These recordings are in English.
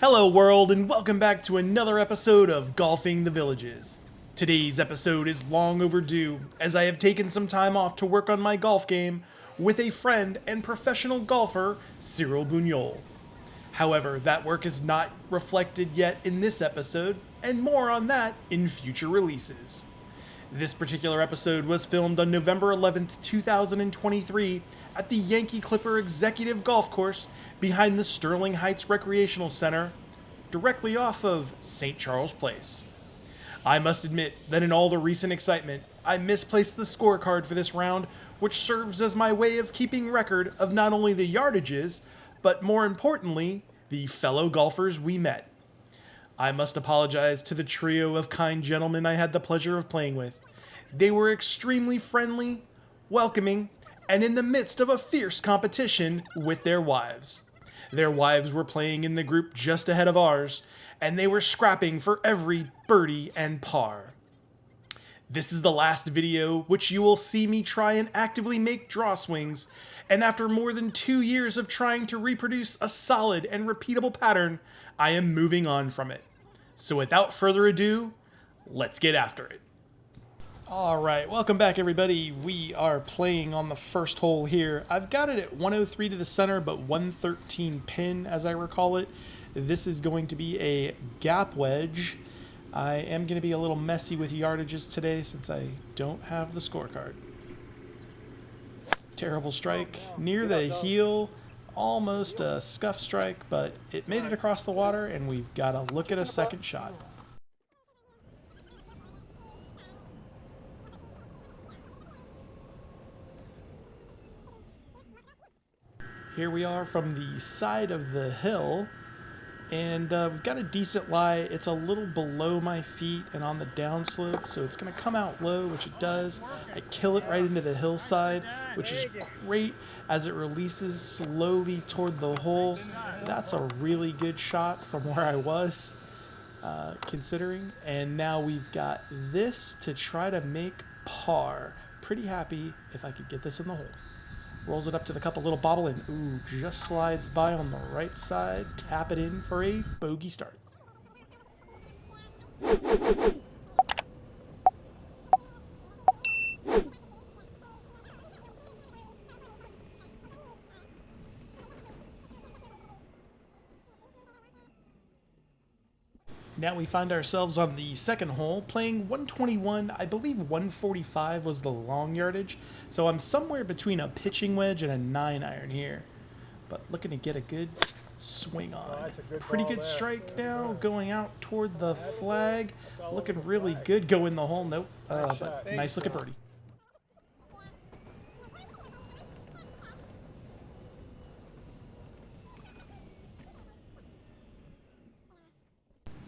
Hello world, and welcome back to another episode of Golfing the Villages. Today's episode is long overdue, as I have taken some time off to work on my golf game with a friend and professional golfer, Cyril Bugnol. However, that work is not reflected yet in this episode, and more on that in future releases. This particular episode was filmed on November 11th, 2023 at the Yankee Clipper Executive Golf Course behind the Sterling Heights Recreational Center, directly off of St. Charles Place. I must admit that in all the recent excitement, I misplaced the scorecard for this round, which serves as my way of keeping record of not only the yardages, but more importantly, the fellow golfers we met. I must apologize to the trio of kind gentlemen I had the pleasure of playing with. They were extremely friendly, welcoming, and in the midst of a fierce competition with their wives. Their wives were playing in the group just ahead of ours, and they were scrapping for every birdie and par. This is the last video which you will see me try and actively make draw swings, and after more than 2 years of trying to reproduce a solid and repeatable pattern, I am moving on from it. So without further ado, let's get after it. Alright, welcome back everybody. We are playing on the first hole here. I've got it at 103 to the center, but 113 pin as I recall it. This is going to be a gap wedge. I am going to be a little messy with yardages today since I don't have the scorecard. Terrible strike near the heel. Almost a scuff strike, but it made it across the water, and we've got to look at a second shot. Here we are from the side of the hill, and we've got a decent lie. It's a little below my feet and on the downslope, so it's going to come out low, which it does. I kill it right into the hillside, which is great as it releases slowly toward the hole. That's a really good shot from where I was, considering. And now we've got this to try to make par. Pretty happy if I could get this in the hole. Rolls it up to the cup, a little bobble, and ooh, just slides by on the right side. Tap it in for a bogey start. Now we find ourselves on the second hole, playing 121. I believe 145 was the long yardage, so I'm somewhere between a pitching wedge and a 9-iron here. But looking to get a good swing on. Pretty good strike now, going out toward the flag. Looking really good, go in the hole. Nope, but nice looking birdie.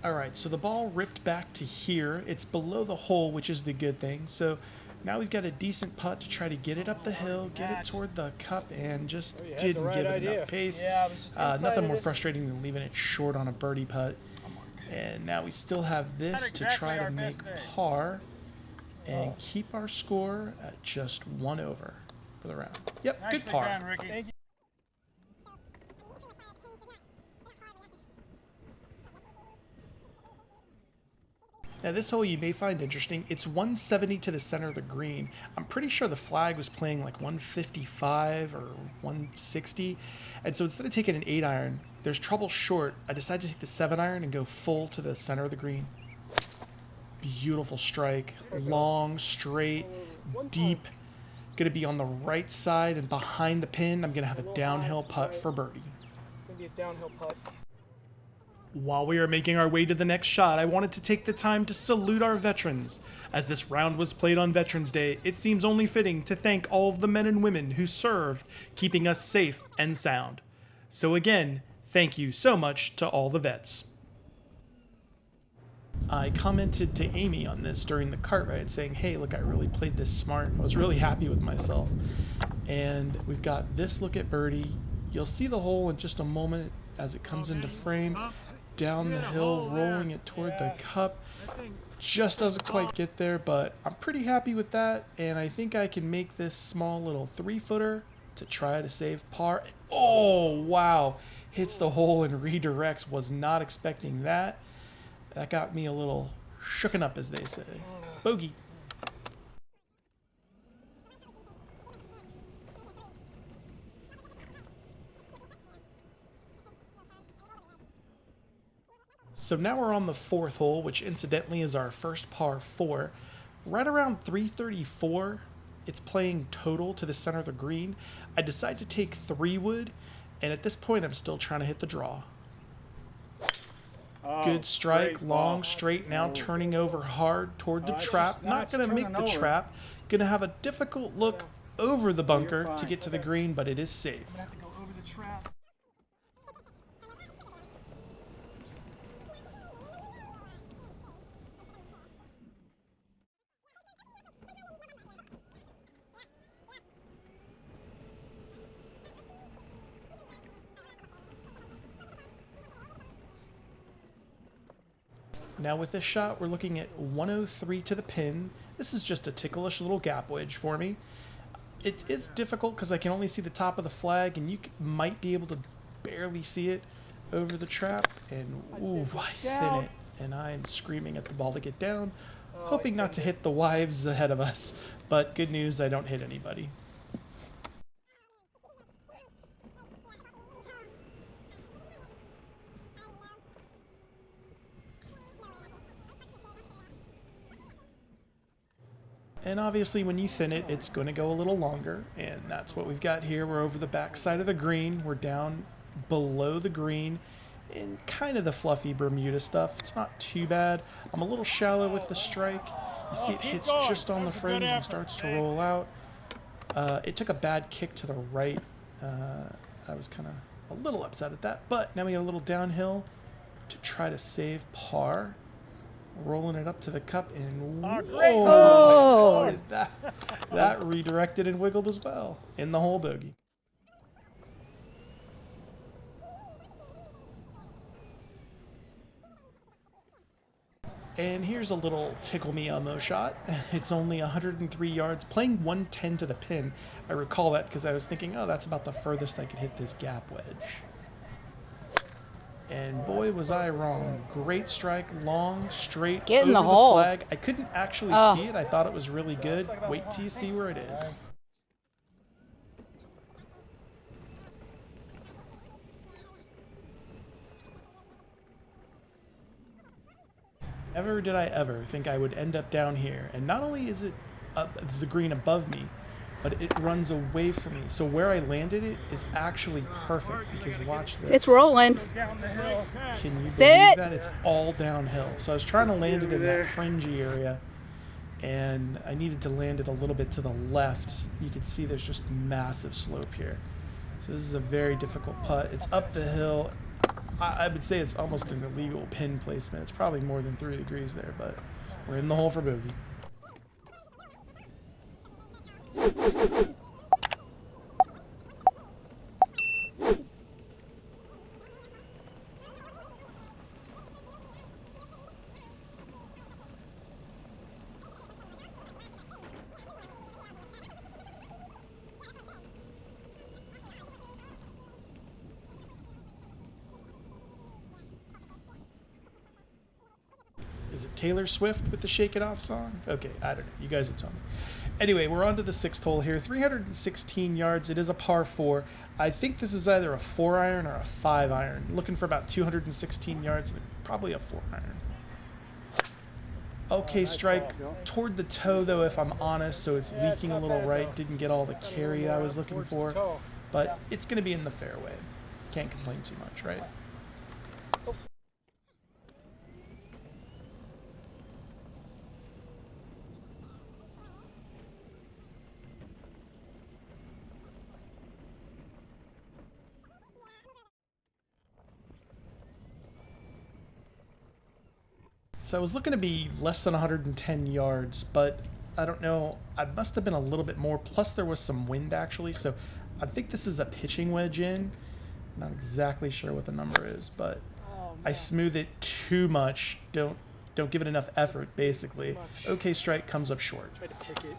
Alright, so the ball ripped back to here. It's below the hole, which is the good thing. So now we've got a decent putt to try to get it up the hill, get it toward the cup, and just didn't give it enough pace. Nothing more frustrating than leaving it short on a birdie putt. And now we still have this to try to make par and keep our score at just 1 over for the round. Yep, good par. Now this hole you may find interesting. It's 170 to the center of the green. I'm pretty sure the flag was playing like 155 or 160. And so instead of taking an 8-iron, there's trouble short. I decided to take the 7-iron and go full to the center of the green. Beautiful strike. Long, straight, deep. Going to be on the right side and behind the pin. I'm going to have a downhill putt for birdie. Going to be a downhill putt. While we are making our way to the next shot, I wanted to take the time to salute our veterans. As this round was played on Veterans Day, it seems only fitting to thank all of the men and women who served, keeping us safe and sound. So again, thank you so much to all the vets. I commented to Amy on this during the cart ride saying, hey, look, I really played this smart. I was really happy with myself. And we've got this look at birdie. You'll see the hole in just a moment as it comes into frame. Down the hill, rolling it toward the cup. Just doesn't quite get there, but I'm pretty happy with that, and I think I can make this small little 3-footer to try to save par. Oh, wow. hits the hole and redirects. Was not expecting that. That got me a little shooken up, as they say. Bogey. So now we're on the 4th hole, which incidentally is our first par 4. Right around 334, it's playing total to the center of the green. I decide to take 3-wood, and at this point I'm still trying to hit the draw. Good strike, long, straight, now turning over hard toward the trap. Not going to make the trap. Going to have a difficult look over the bunker to get to the green, but it is safe. I'm gonna have to go over the trap. Now with this shot, we're looking at 103 to the pin. This is just a ticklish little gap wedge for me. It is difficult because I can only see the top of the flag, and you might be able to barely see it over the trap. And ooh, I thin it, and I'm screaming at the ball to get down, hoping not to hit the wives ahead of us. But good news, I don't hit anybody. And obviously when you thin it, it's going to go a little longer, and that's what we've got here. We're over the back side of the green. We're down below the green in kind of the fluffy Bermuda stuff. It's not too bad. I'm a little shallow with the strike. You see it hits just on the fringe and starts to roll out. It took a bad kick to the right. I was kind of a little upset at that, but now we got a little downhill to try to save par. Rolling it up to the cup, and whoa, that redirected and wiggled as well in the hole bogey. And here's a little tickle me Elmo shot. It's only 103 yards, playing 110 to the pin. I recall that because I was thinking, oh, that's about the furthest I could hit this gap wedge. And boy, was I wrong. Great strike, long, straight, Get in over the hole. flag. I couldn't actually see it. I thought it was really good. Wait till you see where it is. Never did I ever think I would end up down here. And not only is it the green above me, but it runs away from me. So where I landed it is actually perfect, because watch this. It's rolling. Can you believe Sit. that? It's all downhill. So I was trying to land it in that fringy area, and I needed to land it a little bit to the left. You can see there's just massive slope here. So this is a very difficult putt. It's up the hill. I would say it's almost an illegal pin placement. It's probably more than 3 degrees there, but we're in the hole for bogey. Is it Taylor Swift with the Shake It Off song? Okay, I don't know. You guys will tell me. Anyway, we're on to the 6th hole here. 316 yards. It is a par 4. I think this is either a 4-iron or a 5-iron. Looking for about 216 yards. Probably a 4-iron. Okay, strike toward the toe, though, if I'm honest. So it's leaking a little right. Didn't get all the carry I was looking for. But it's going to be in the fairway. Can't complain too much, right? So I was looking to be less than 110 yards, but I don't know. I must have been a little bit more. Plus there was some wind actually, so I think this is a pitching wedge in. Not exactly sure what the number is, but I smooth it too much. Don't give it enough effort, basically. Okay, strike comes up short. Try to pick it.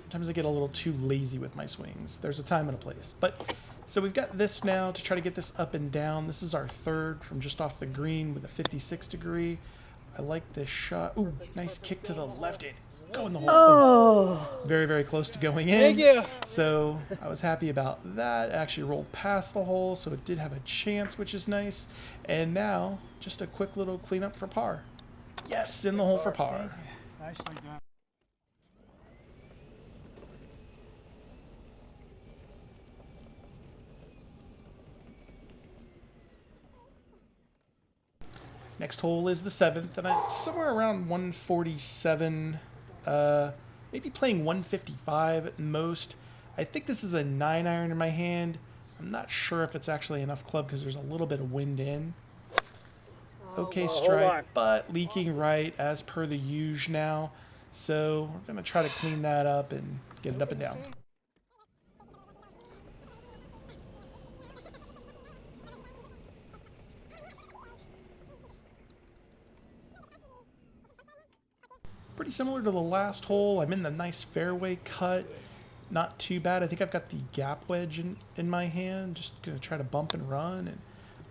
Sometimes I get a little too lazy with my swings. There's a time and a place. But so we've got this now to try to get this up and down. This is our third from just off the green with a 56 degree. I like this shot. Ooh, nice kick to the left. It go in the hole. Oh. Very, very close to going in. Thank you. So I was happy about that. It actually rolled past the hole, so it did have a chance, which is nice. And now, just a quick little cleanup for par. Yes, in the hole for par. Nicely done. Next hole is the 7th, and it's somewhere around 147, maybe playing 155 at most. I think this is a 9-iron in my hand. I'm not sure if it's actually enough club because there's a little bit of wind in. Okay strike, but leaking right as per the usual now. So we're going to try to clean that up and get it up and down. Pretty similar to the last hole. I'm in the nice fairway cut. Not too bad. I think I've got the gap wedge in my hand. Just going to try to bump and run, and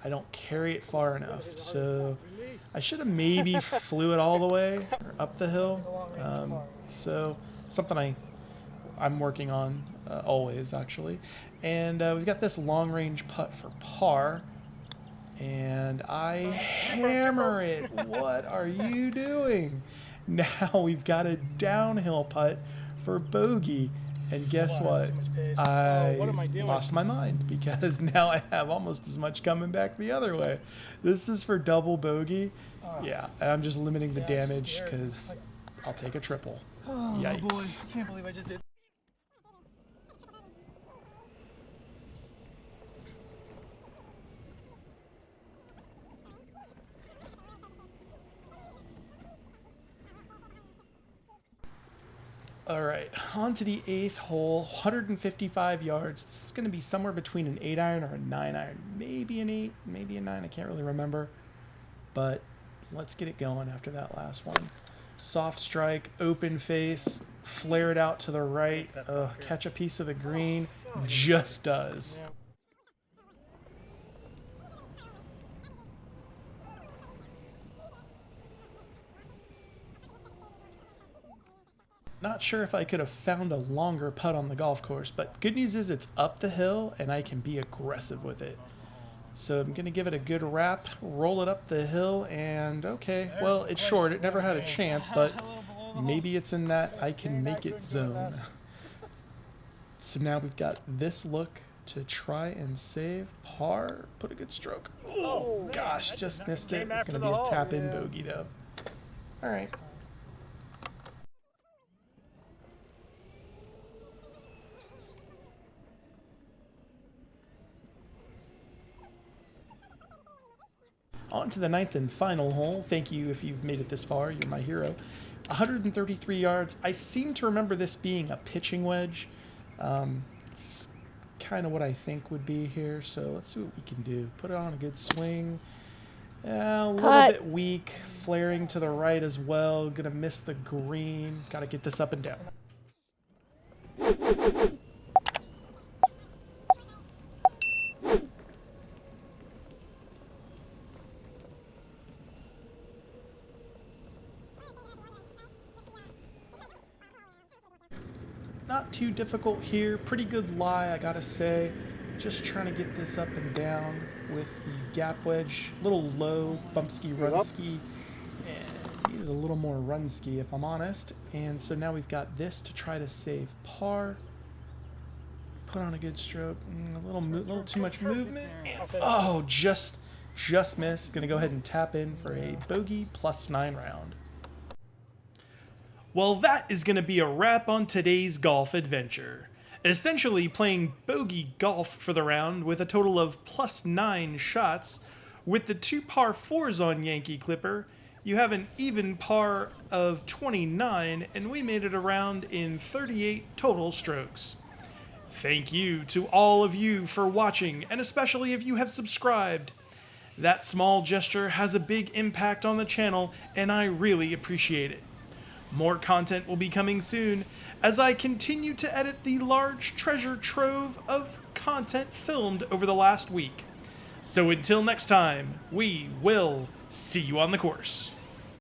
I don't carry it far enough. So I should have maybe flew it all the way or up the hill. So something I'm working on always, actually. And we've got this long-range putt for par. And I hammer it. What are you doing? Now we've got a downhill putt for bogey. And guess what? I lost my mind because now I have almost as much coming back the other way. This is for double bogey. Yeah, I'm just limiting the damage because I'll take a triple. Yikes. Boy, I can't believe I just did. All right, on to the 8th hole, 155 yards. This is going to be somewhere between an 8-iron or a 9-iron. Maybe an 8, maybe a 9, I can't really remember. But let's get it going after that last one. Soft strike, open face, flare it out to the right, catch a piece of the green, just does. Not sure if I could have found a longer putt on the golf course, but good news is it's up the hill and I can be aggressive with it. So I'm going to give it a good wrap, roll it up the hill, and okay, well, it's short. It never had a chance, but maybe it's in that I can make it zone. So now we've got this look to try and save par. Put a good stroke. Oh, gosh, just missed it. It's going to be a tap-in bogey, though. All right. On to the 9th and final hole. Thank you if you've made it this far. You're my hero. 133 yards. I seem to remember this being a pitching wedge. It's kind of what I think would be here. So let's see what we can do. Put it on a good swing. A little bit weak. Flaring to the right as well. Gonna miss the green. Gotta get this up and down. Not too difficult here. Pretty good lie, I gotta say. Just trying to get this up and down with the gap wedge. A little low, bumpski, runski. And needed a little more runski, if I'm honest. And so now we've got this to try to save par. Put on a good stroke. A little too much movement. And, oh, just missed. Gonna go ahead and tap in for a bogey +9 round. Well, that is going to be a wrap on today's golf adventure. Essentially playing bogey golf for the round with a total of +9 shots. With the 2 par 4s on Yankee Clipper, you have an even par of 29, and we made it around in 38 total strokes. Thank you to all of you for watching, and especially if you have subscribed. That small gesture has a big impact on the channel, and I really appreciate it. More content will be coming soon as I continue to edit the large treasure trove of content filmed over the last week. So until next time, we will see you on the course.